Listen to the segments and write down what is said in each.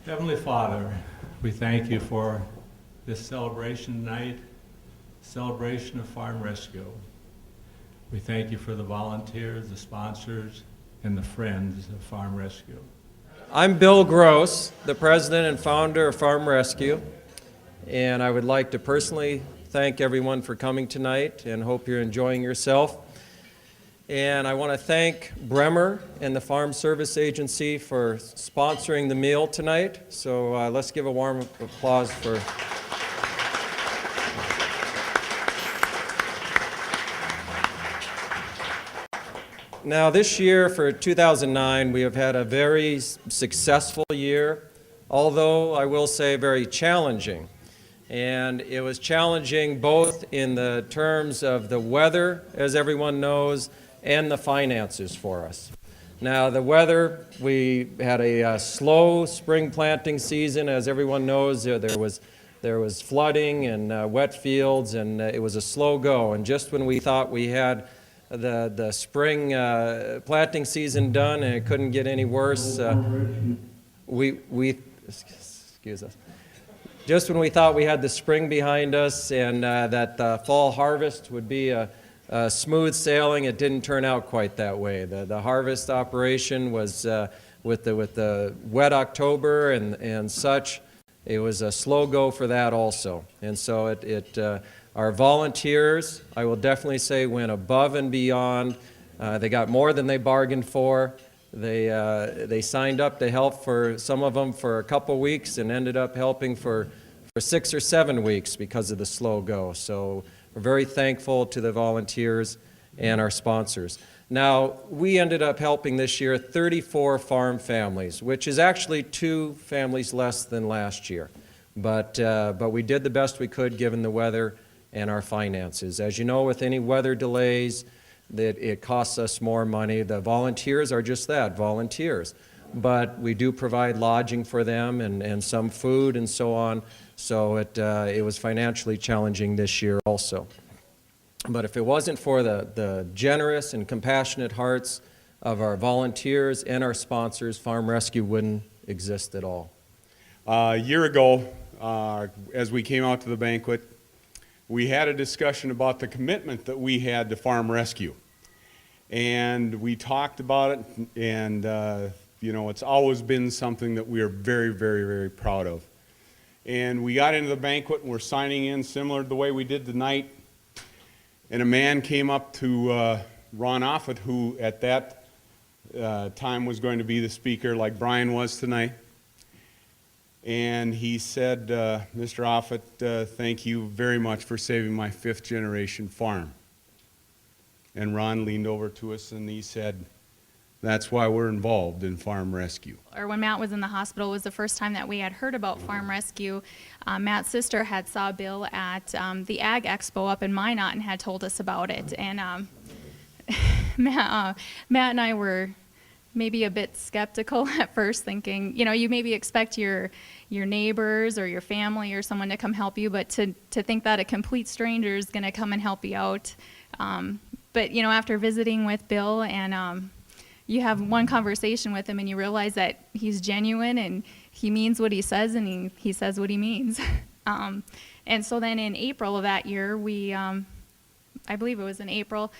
Heavenly Father, we thank you for this celebration tonight, celebration of farm rescue. We thank you for the volunteers, the sponsors, and the friends of Farm Rescue. I'm Bill Gross, the president and founder of Farm Rescue, and I would like to personally thank everyone for coming tonight and hope you're enjoying yourself. And I want to thank Bremer and the Farm Service Agency for sponsoring the meal tonight. So let's give a warm applause for. Now this year for 2009, we have had a very successful year, although I will say very challenging. And it was challenging both in the terms of the weather, as everyone knows, and the finances for us. Now the weather, we had a slow spring planting season. As everyone knows, there was flooding and wet fields, and it was a slow go. And just when we thought we had the spring planting season done and it couldn't get any worse, excuse us. Just when we thought we had the spring behind us and that the fall harvest would be a smooth sailing, it didn't turn out quite that way. The harvest operation was with the wet October and such. It was a slow go for that also. And so our volunteers, I will definitely say, went above and beyond. They got more than they bargained for. They signed up to help for some of them for a couple weeks and ended up helping for 6 or 7 weeks because of the slow go. So we're very thankful to the volunteers and our sponsors. Now, we ended up helping this year 34 farm families, which is actually 2 families less than last year. But we did the best we could given the weather and our finances. As you know, with any weather delays, that it costs us more money. The volunteers are just that, volunteers. But we do provide lodging for them and some food and so on. So it was financially challenging this year also. But if it wasn't for the generous and compassionate hearts of our volunteers and our sponsors, Farm Rescue wouldn't exist at all. A year ago, as we came out to the banquet, we had a discussion about the commitment that we had to Farm Rescue. And we talked about it, and it's always been something that we are very, very, very proud of. And we got into the banquet and we're signing in similar to the way we did tonight. And a man came up to Ron Offit, who at that time was going to be the speaker like Brian was tonight. And he said, Mr. Offit, thank you very much for saving my 5th generation farm. And Ron leaned over to us and he said, that's why we're involved in Farm Rescue. Or when Matt was in the hospital was the first time that we had heard about Farm Rescue. Matt's sister had saw Bill at the Ag Expo up in Minot and had told us about it. And Matt and I were maybe a bit skeptical at first, thinking, you maybe expect your neighbors or your family or someone to come help you, but to think that a complete stranger is going to come and help you out. But after visiting with Bill and you have one conversation with him and you realize that he's genuine and he means what he says and he says what he means. And so then in April of that year, I believe it was in April,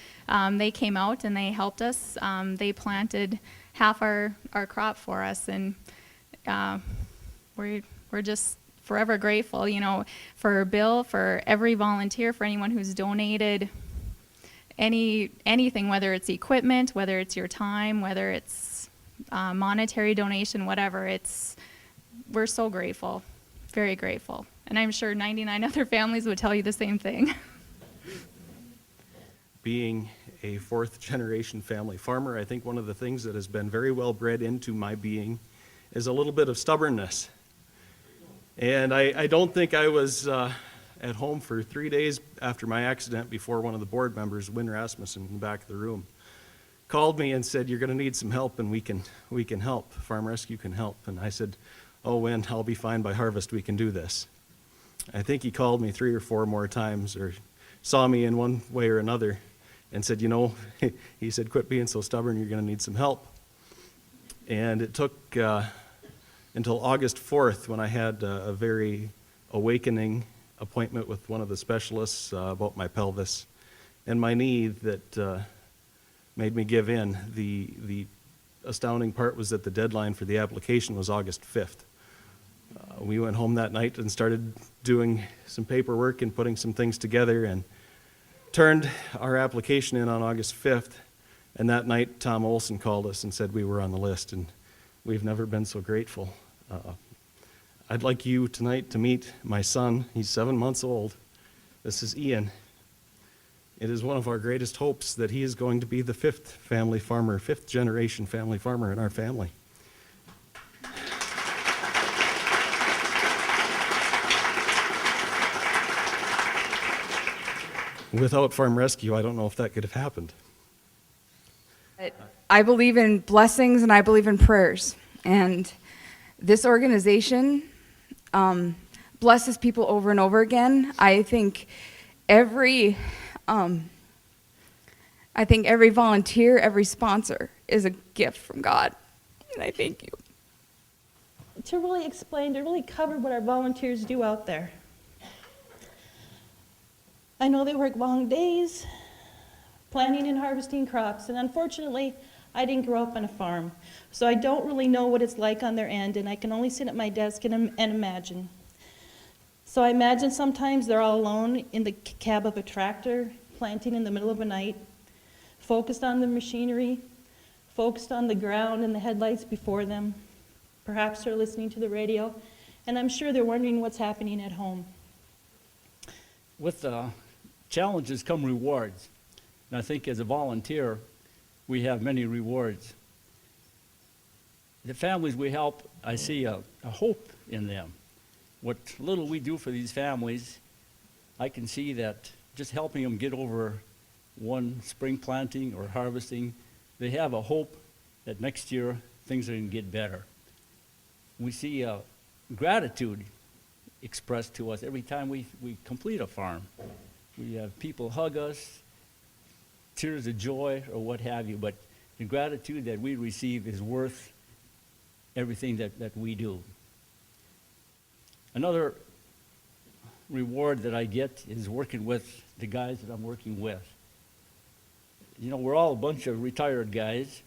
they came out and they helped us. They planted half our crop for us, and we're just forever grateful, for Bill, for every volunteer, for anyone who's donated anything, whether it's equipment, whether it's your time, whether it's monetary donation, whatever. We're so grateful, very grateful. And I'm sure 99 other families would tell you the same thing. Being a 4th generation family farmer, I think one of the things that has been very well bred into my being is a little bit of stubbornness. And I don't think I was at home for 3 days after my accident before one of the board members, Win Rasmussen, in the back of the room, called me and said, you're going to need some help and we can help. Farm Rescue can help. And I said, oh, Win, I'll be fine by harvest. We can do this. I think he called me 3 or 4 more times or saw me in one way or another and said, he said, quit being so stubborn, you're going to need some help. And it took until August 4th when I had a very awakening appointment with one of the specialists about my pelvis and my knee that made me give in. The astounding part was that the deadline for the application was August 5th. We went home that night and started doing some paperwork and putting some things together and turned our application in on August 5th. And that night, Tom Olson called us and said we were on the list, and we've never been so grateful. I'd like you tonight to meet my son. He's 7 months old. This is Ian. It is one of our greatest hopes that he is going to be the fifth generation family farmer in our family. Without Farm Rescue, I don't know if that could have happened. I believe in blessings and I believe in prayers. And this organization blesses people over and over again. I think every volunteer, every sponsor is a gift from God. And I thank you. To really explain, to really cover what our volunteers do out there. I know they work long days, planting and harvesting crops, and unfortunately, I didn't grow up on a farm, so I don't really know what it's like on their end, and I can only sit at my desk and imagine. So I imagine sometimes they're all alone in the cab of a tractor, planting in the middle of the night, focused on the machinery, focused on the ground and the headlights before them. Perhaps they're listening to the radio, and I'm sure they're wondering what's happening at home. With challenges come rewards. And I think as a volunteer, we have many rewards. The families we help, I see a hope in them. What little we do for these families, I can see that just helping them get over one spring planting or harvesting, they have a hope that next year things are going to get better. We see gratitude expressed to us every time we complete a farm. We have people hug us, tears of joy or what have you, but the gratitude that we receive is worth everything that we do. Another reward that I get is working with the guys that I'm working with. You know, we're all a bunch of retired guys.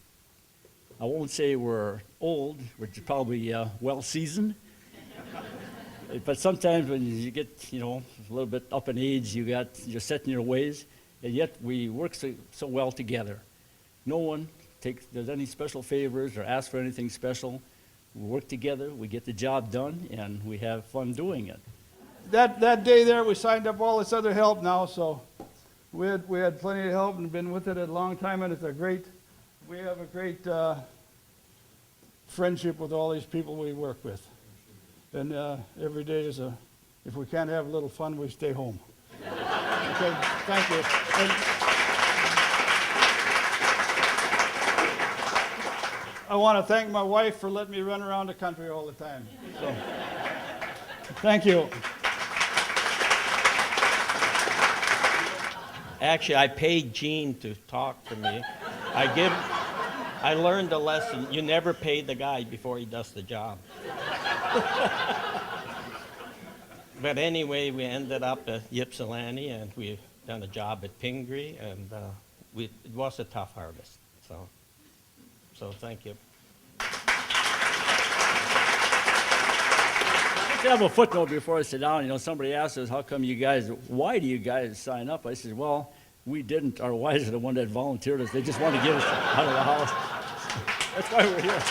I won't say we're old, we're probably well-seasoned. But sometimes when you get, a little bit up in age, you're set in your ways, and yet we work so well together. No one does any special favors or asks for anything special. We work together, we get the job done, and we have fun doing it. That day there, we signed up all this other help now, so we had plenty of help and been with it a long time, and we have a great friendship with all these people we work with. And every day if we can't have a little fun, we stay home. Okay, thank you. And I want to thank my wife for letting me run around the country all the time. So, thank you. Actually, I paid Gene to talk to me. I learned a lesson. You never pay the guy before he does the job. But anyway, we ended up at Ypsilanti, and we've done a job at Pingree, and it was a tough harvest. So thank you. I have a footnote before I sit down. Somebody asked us, why do you guys sign up? I said, well, we didn't. Our wives are the one that volunteered us. They just want to get us out of the house. That's why we're here.